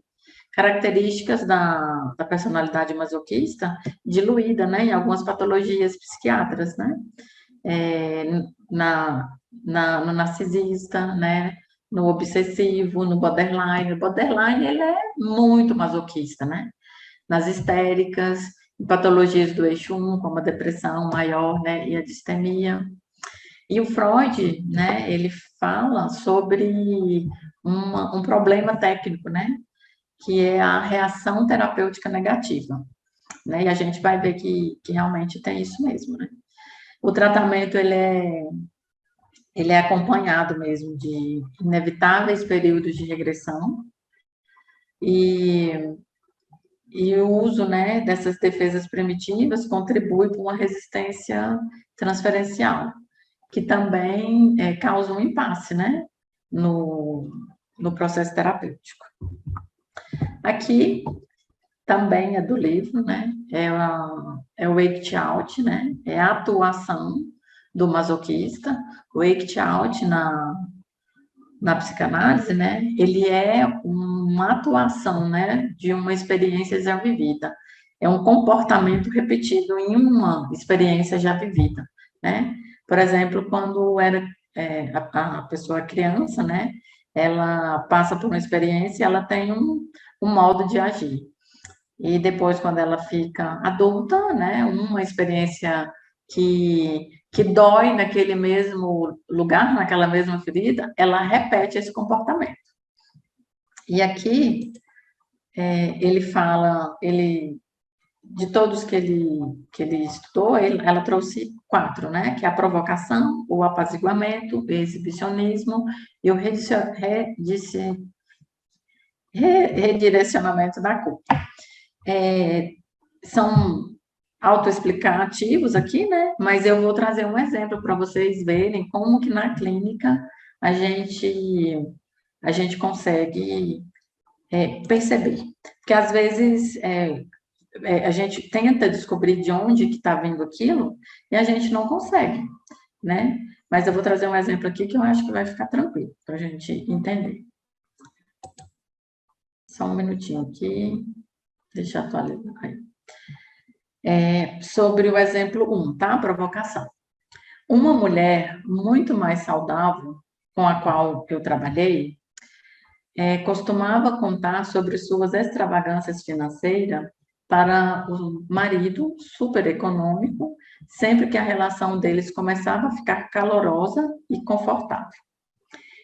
características da personalidade masoquista diluída, né, em algumas patologias psiquiátricas, né, no narcisista, né, no obsessivo, no borderline. O borderline, ele é muito masoquista, né? Nas histéricas, patologias do eixo 1, como a depressão maior, né, e a distemia. E o Freud, né, ele fala sobre um problema técnico, né, que é a reação terapêutica negativa, né, e a gente vai ver que realmente tem isso mesmo, né. O tratamento, ele é acompanhado mesmo de inevitáveis períodos de regressão e o uso, né, dessas defesas primitivas contribui para uma resistência transferencial, que também causa um impasse, né, no processo terapêutico. Aqui também é do livro, né, é o act out, né, é a atuação do masoquista. O act out na psicanálise, né, ele é uma atuação, né, de uma experiência já vivida. é um comportamento repetido em uma experiência já vivida, né? Por exemplo, quando a pessoa criança, né? Ela passa por uma experiência, ela tem um modo de agir. E depois, quando ela fica adulta, né? Uma experiência que dói naquele mesmo lugar, naquela mesma ferida, ela repete esse comportamento. E aqui ele fala, de todos que ele estudou, ela trouxe 4, né? Que é a provocação, o apaziguamento, o exibicionismo e o redirecionamento da culpa. São autoexplicativos aqui, né? Mas eu vou trazer um exemplo para vocês verem como que na clínica a gente consegue perceber. Porque às vezes a gente tenta descobrir de onde que está vindo aquilo e a gente não consegue, né? Mas eu vou trazer um exemplo aqui que eu acho que vai ficar tranquilo para a gente entender. Só um minutinho aqui, deixa eu atualizar aí. Sobre o exemplo 1, tá? Provocação. Uma mulher muito mais saudável, com a qual eu trabalhei, costumava contar sobre suas extravagâncias financeiras para o marido super econômico, sempre que a relação deles começava a ficar calorosa e confortável.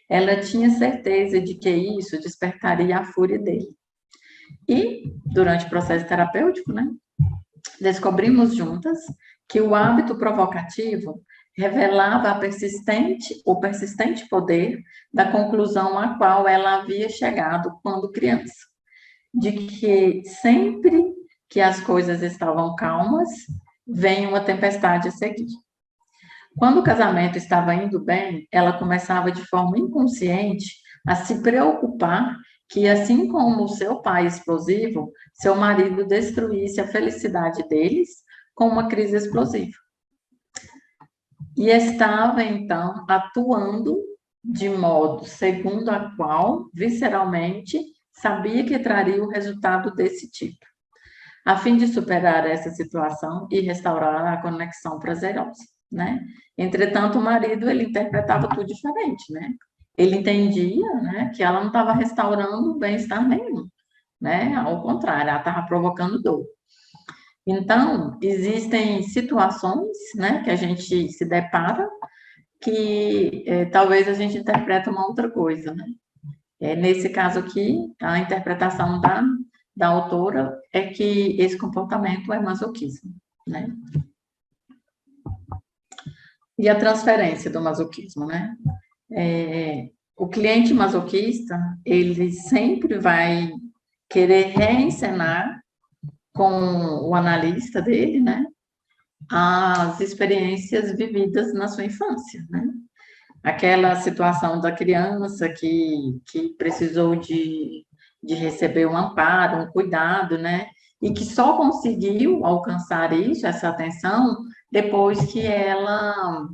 Ela tinha certeza de que isso despertaria a fúria dele. E, durante o processo terapêutico, né, descobrimos juntas que o hábito provocativo revelava o persistente poder da conclusão a qual ela havia chegado quando criança, de que sempre que as coisas estavam calmas, vem uma tempestade a seguir. Quando o casamento estava indo bem, ela começava de forma inconsciente a se preocupar que, assim como o seu pai explosivo, seu marido destruísse a felicidade deles com uma crise explosiva. E estava, então, atuando de modo segundo a qual, visceralmente, sabia que traria o resultado desse tipo, a fim de superar essa situação e restaurar a conexão prazerosa, né? Entretanto, o marido, ele interpretava tudo diferente, né? Ele entendia, né, que ela não estava restaurando bem-estar nenhum, né? Ao contrário, ela estava provocando dor. Então, existem situações, né, que a gente se depara que talvez a gente interpreta uma outra coisa, né? Nesse caso aqui, a interpretação da autora é que esse comportamento é masoquismo, né? E a transferência do masoquismo, né? O cliente masoquista, ele sempre vai querer reencenar com o analista dele, né? As experiências vividas na sua infância, né? Aquela situação da criança que precisou de receber um amparo, um cuidado, né? E que só conseguiu alcançar isso, essa atenção, depois que ela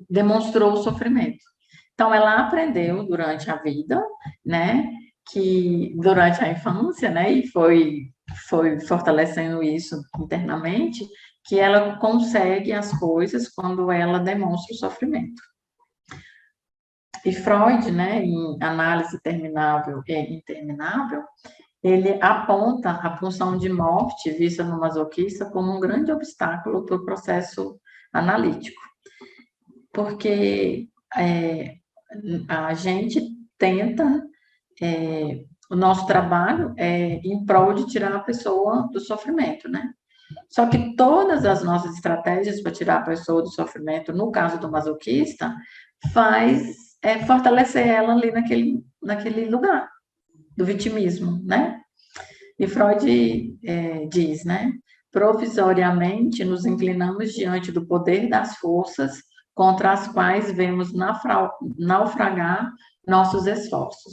demonstrou o sofrimento. Então, ela aprendeu durante a vida, né? Que durante a infância, né? E foi fortalecendo isso internamente, que ela consegue as coisas quando ela demonstra o sofrimento. E Freud, né, em Análise Terminável e Interminável, ele aponta a pulsão de morte vista no masoquista como um grande obstáculo para o processo analítico, porque a gente tenta, o nosso trabalho é em prol de tirar a pessoa do sofrimento, né? Só que todas as nossas estratégias para tirar a pessoa do sofrimento, no caso do masoquista, faz fortalecer ela ali naquele lugar do vitimismo, né? E Freud diz, né? Provisoriamente nos inclinamos diante do poder das forças contra as quais vemos naufragar nossos esforços.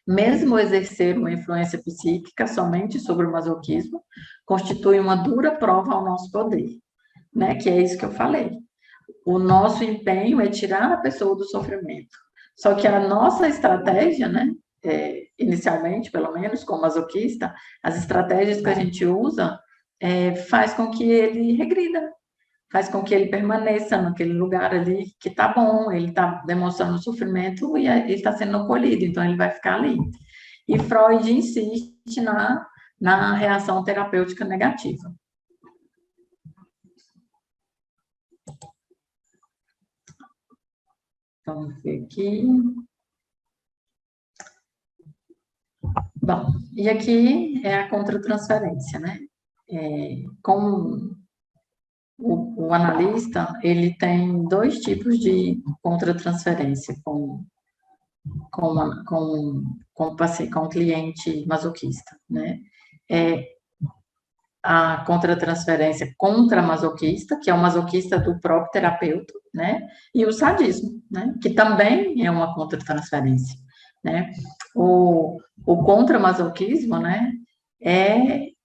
Mesmo exercer uma influência psíquica somente sobre o masoquismo constitui uma dura prova ao nosso poder, né? Que é isso que eu falei. O nosso empenho é tirar a pessoa do sofrimento. Só que a nossa estratégia, né, inicialmente, pelo menos, como masoquista, as estratégias que a gente usa faz com que ele regrida, faz com que ele permaneça naquele lugar ali que tá bom, ele está demonstrando sofrimento e ele está sendo acolhido, então ele vai ficar ali. E Freud insiste na reação terapêutica negativa. Vamos ver aqui. Bom, e aqui é a contratransferência, né? Com o analista, ele tem dois tipos de contratransferência com o cliente masoquista, né? A contratransferência contra-masoquista, que é o masoquista do próprio terapeuta, né? E o sadismo, né? Que também é uma contratransferência, né? O contra-masoquismo, né? É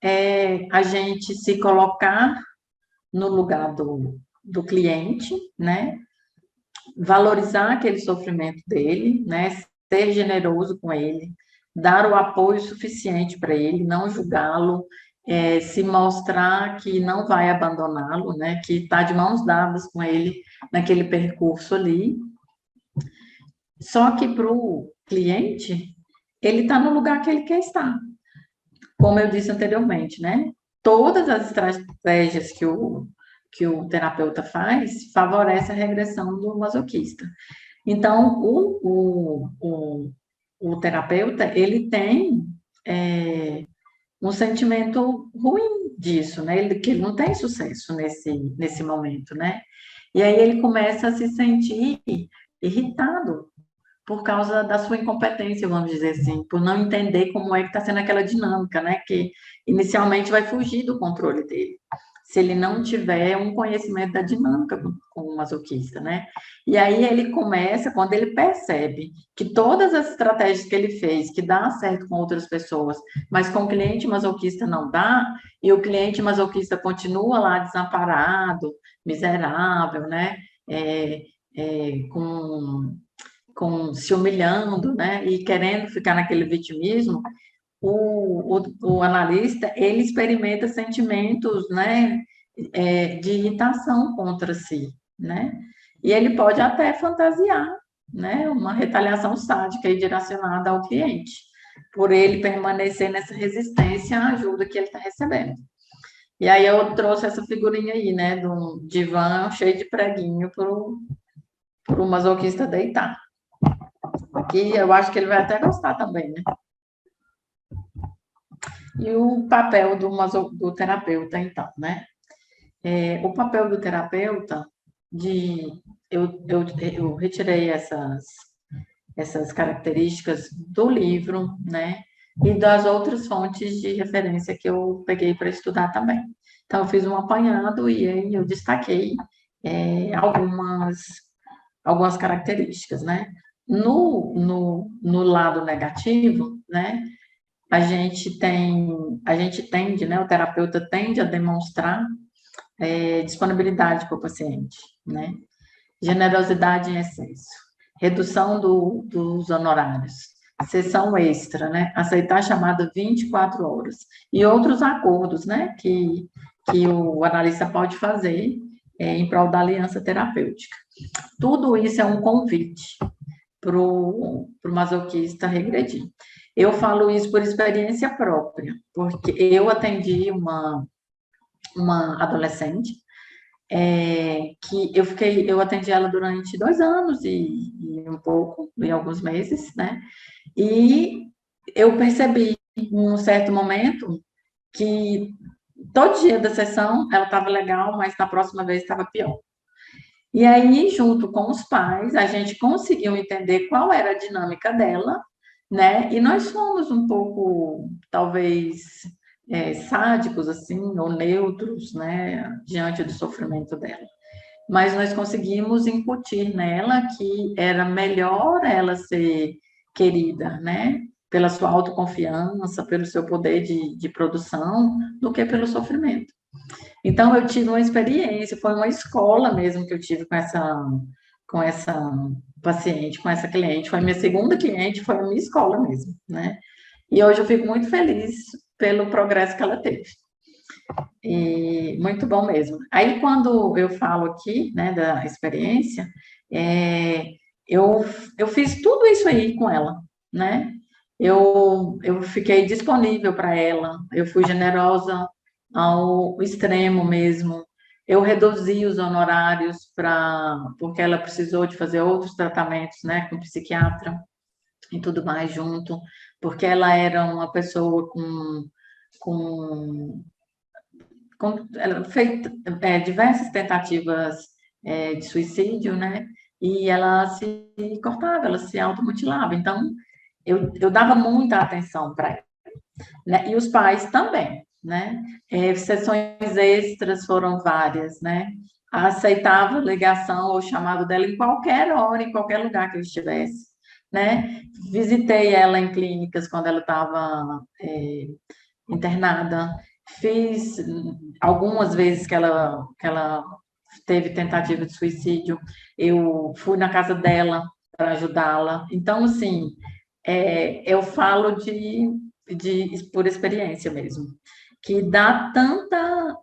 a gente se colocar no lugar do cliente, né? Valorizar aquele sofrimento dele, né? Ser generoso com ele, dar o apoio suficiente para ele, não julgá-lo, se mostrar que não vai abandoná-lo, né? Que está de mãos dadas com ele naquele percurso ali. Só que para o cliente, ele está no lugar que ele quer estar. Como eu disse anteriormente, né? Todas as estratégias que o terapeuta faz favorece a regressão do masoquista. Então, o terapeuta, ele tem um sentimento ruim disso, né? Que ele não tem sucesso nesse momento, né? E aí ele começa a se sentir irritado por causa da sua incompetência, vamos dizer assim, por não entender como é que está sendo aquela dinâmica, né? Que inicialmente vai fugir do controle dele, se ele não tiver um conhecimento da dinâmica com o masoquista, né? E aí ele começa, quando ele percebe que todas as estratégias que ele fez, que dá certo com outras pessoas, mas com o cliente masoquista não dá, e o cliente masoquista continua lá desamparado, miserável, né? Se humilhando, né? E querendo ficar naquele vitimismo, o analista, ele experimenta sentimentos, né, de irritação contra si, né? E ele pode até fantasiar, né, uma retaliação sádica e direcionada ao cliente, por ele permanecer nessa resistência à ajuda que ele está recebendo. E aí eu trouxe essa figurinha aí, né, de um divã cheio de preguinho para o masoquista deitar. Que eu acho que ele vai até gostar também, né? E o papel do terapeuta, então, né? O papel do terapeuta, eu retirei essas características do livro, né? E das outras fontes de referência que eu peguei para estudar também. Então, eu fiz um apanhado e aí eu destaquei algumas características, né? No lado negativo, né? A gente tende, né? O terapeuta tende a demonstrar disponibilidade para o paciente, né? Generosidade em excesso, redução dos honorários, sessão extra, né? Aceitar a chamada 24 horas e outros acordos, né? Que o analista pode fazer em prol da aliança terapêutica. Tudo isso é um convite para o masoquista regredir. Eu falo isso por experiência própria, porque eu atendi uma adolescente que eu atendi ela durante 2 anos e um pouco, e alguns meses, né? E eu percebi, em um certo momento, que todo dia da sessão ela estava legal, mas na próxima vez estava pior. E aí, junto com os pais, a gente conseguiu entender qual era a dinâmica dela, né? E nós fomos um pouco, talvez, sádicos, assim, ou neutros, né? Diante do sofrimento dela. Mas nós conseguimos incutir nela que era melhor ela ser querida, né? Pela sua autoconfiança, pelo seu poder de produção, do que pelo sofrimento. Então, eu tive uma experiência, foi uma escola mesmo que eu tive com com essa paciente, com essa cliente. Foi a minha segunda cliente, foi a minha escola mesmo, né? E hoje eu fico muito feliz pelo progresso que ela teve. E muito bom mesmo. Aí, quando eu falo aqui, né, da experiência, é, eu, eu fiz tudo isso aí com ela, né? Eu fiquei disponível para ela, eu fui generosa ao extremo mesmo. Eu reduzi os honorários porque ela precisou de fazer outros tratamentos, né, com psiquiatra e tudo mais junto, porque ela era uma pessoa com ela fez diversas tentativas de suicídio, né? E ela se cortava, ela se automutilava. Então, eu dava muita atenção para ela, né? E os pais também, né? Sessões extras foram várias, né? Aceitava ligação ou chamado dela em qualquer hora, em qualquer lugar que eu estivesse, né? Visitei ela em clínicas quando ela estava internada. Fiz algumas vezes que ela teve tentativa de suicídio, eu fui na casa dela para ajudá-la. Então, assim, eu falo por experiência mesmo, que dá tanta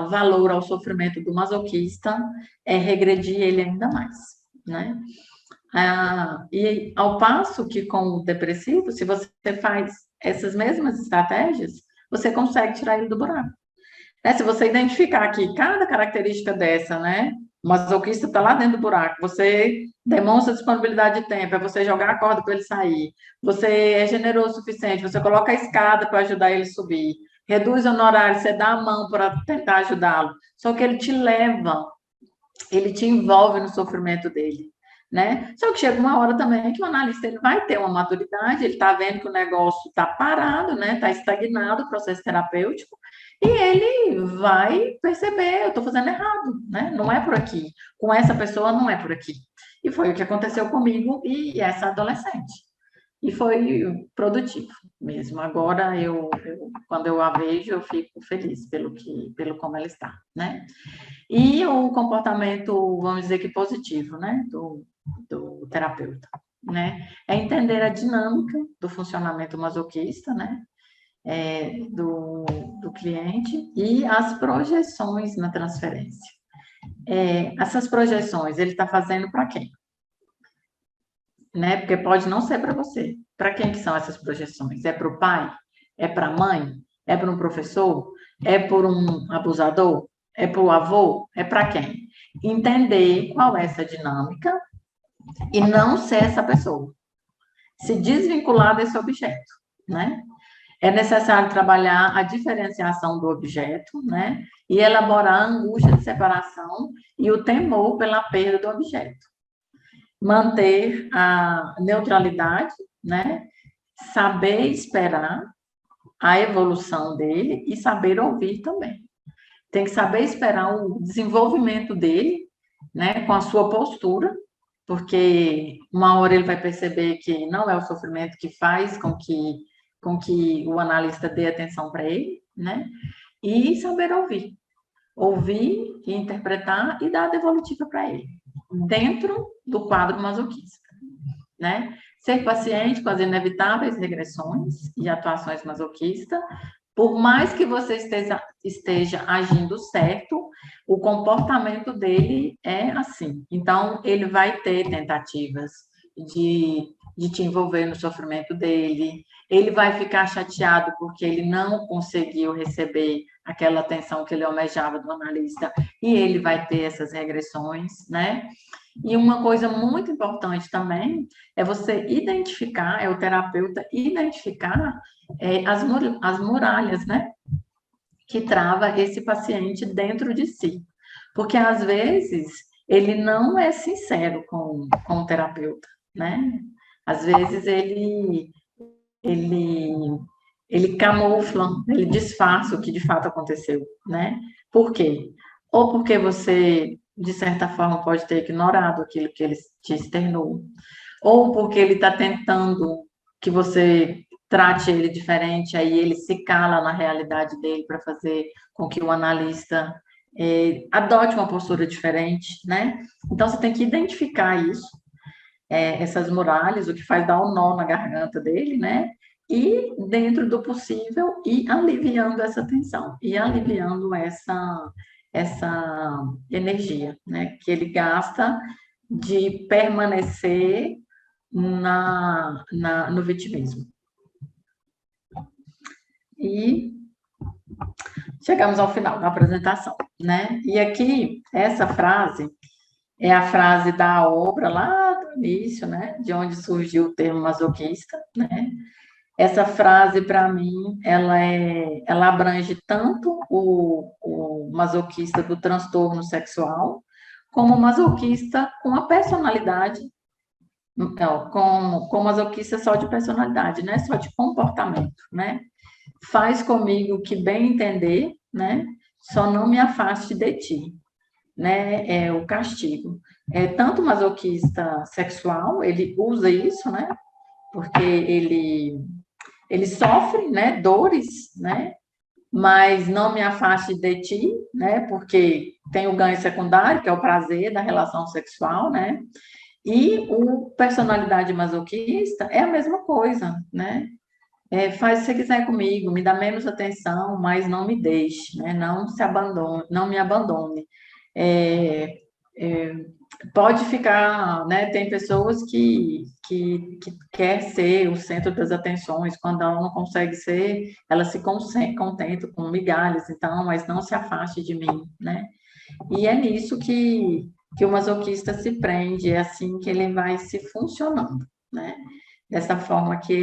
valor ao sofrimento do masoquista regredir ele ainda mais, né? E ao passo que com o depressivo, se você faz essas mesmas estratégias, você consegue tirar ele do buraco. Se você identificar aqui cada característica dessa, né? O masoquista está lá dentro do buraco, você demonstra disponibilidade de tempo, é você jogar a corda para ele sair, você é generoso o suficiente, você coloca a escada para ajudar ele a subir, reduz o honorário, você dá a mão para tentar ajudá-lo, só que ele te leva, ele te envolve no sofrimento dele, né? Só que chega uma hora também que o analista ele vai ter uma maturidade, ele está vendo que o negócio está parado, né? Está estagnado o processo terapêutico, e ele vai perceber, eu estou fazendo errado, né? Não é por aqui. Com essa pessoa não é por aqui. E foi o que aconteceu comigo e essa adolescente. E foi produtivo mesmo. Agora, quando eu a vejo, eu fico feliz pelo como ela está, né? E o comportamento, vamos dizer que positivo, né, do terapeuta, né, é entender a dinâmica do funcionamento masoquista, né, do cliente e as projeções na transferência. Essas projeções, ele está fazendo para quem? Né, porque pode não ser para você. Para quem que são essas projeções? É para o pai? É para a mãe? É para um professor? É por um abusador? É para o avô? É para quem? Entender qual é essa dinâmica e não ser essa pessoa. Se desvincular desse objeto, né? É necessário trabalhar a diferenciação do objeto, né? E elaborar a angústia de separação e o temor pela perda do objeto. Manter a neutralidade, né? Saber esperar a evolução dele e saber ouvir também. Tem que saber esperar o desenvolvimento dele, né, com a sua postura, porque uma hora ele vai perceber que não é o sofrimento que faz com que o analista dê atenção para ele, né, e saber ouvir. Ouvir e interpretar e dar a devolutiva para ele, dentro do quadro masoquista, né? Ser paciente com as inevitáveis regressões e atuações masoquistas. Por mais que você esteja agindo certo, o comportamento dele é assim. Então, ele vai ter tentativas de te envolver no sofrimento dele, ele vai ficar chateado porque ele não conseguiu receber aquela atenção que ele almejava do analista, e ele vai ter essas regressões, né? E uma coisa muito importante também é você identificar, é o terapeuta identificar as muralhas, né? Que trava esse paciente dentro de si. Porque, às vezes, ele não é sincero com o terapeuta, né? Às vezes, ele camufla, ele disfarça o que de fato aconteceu, né? Por quê? Ou porque você, de certa forma, pode ter ignorado aquilo que ele te externou, ou porque ele está tentando que você trate ele diferente, aí ele se cala na realidade dele para fazer com que o analista adote uma postura diferente, né? Então, você tem que identificar isso, essas muralhas, o que faz dar um nó na garganta dele, né? E, dentro do possível, ir aliviando essa tensão, e aliviando essa energia, né? Que ele gasta de permanecer no vitimismo. E chegamos ao final da apresentação, né? E aqui, essa frase é a frase da obra lá do início, né? De onde surgiu o termo masoquista, né? Essa frase, para mim, ela abrange tanto o masoquista do transtorno sexual, como o masoquista com a personalidade, não, com masoquista só de personalidade, não é só de comportamento, né? Faz comigo o que bem entender, né? Só não me afaste de ti, né? É o castigo. Tanto masoquista sexual, ele usa isso, né? Porque ele sofre, né? Dores, né? Mas não me afaste de ti, né? Porque tem o ganho secundário, que é o prazer da relação sexual, né? E o personalidade masoquista é a mesma coisa, né? Faz o que você quiser comigo, me dá menos atenção, mas não me deixe, né? Não se abandone, não me abandone. É, é, pode ficar, né? Tem pessoas que quer ser o centro das atenções, quando ela não consegue ser, ela se contenta com migalhas, então, mas não se afaste de mim, né? E é nisso que o masoquista se prende, é assim que ele vai se funcionando, né? Dessa forma que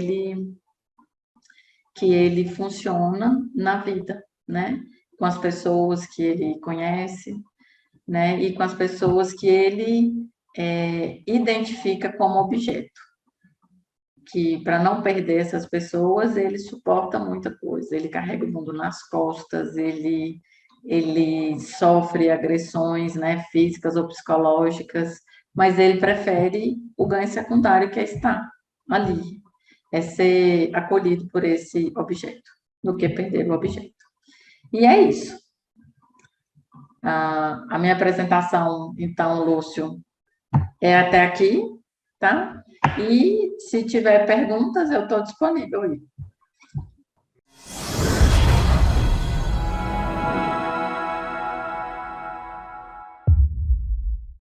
ele funciona na vida, né? Com as pessoas que ele conhece, né? E com as pessoas que ele identifica como objeto. Que para não perder essas pessoas, ele suporta muita coisa, ele carrega o mundo nas costas, ele sofre agressões, né, físicas ou psicológicas, mas ele prefere o ganho secundário, que é estar ali, é ser acolhido por esse objeto, do que perder o objeto. E é isso. A minha apresentação, então, Lúcio, é até aqui, tá? E se tiver perguntas, eu estou disponível aí.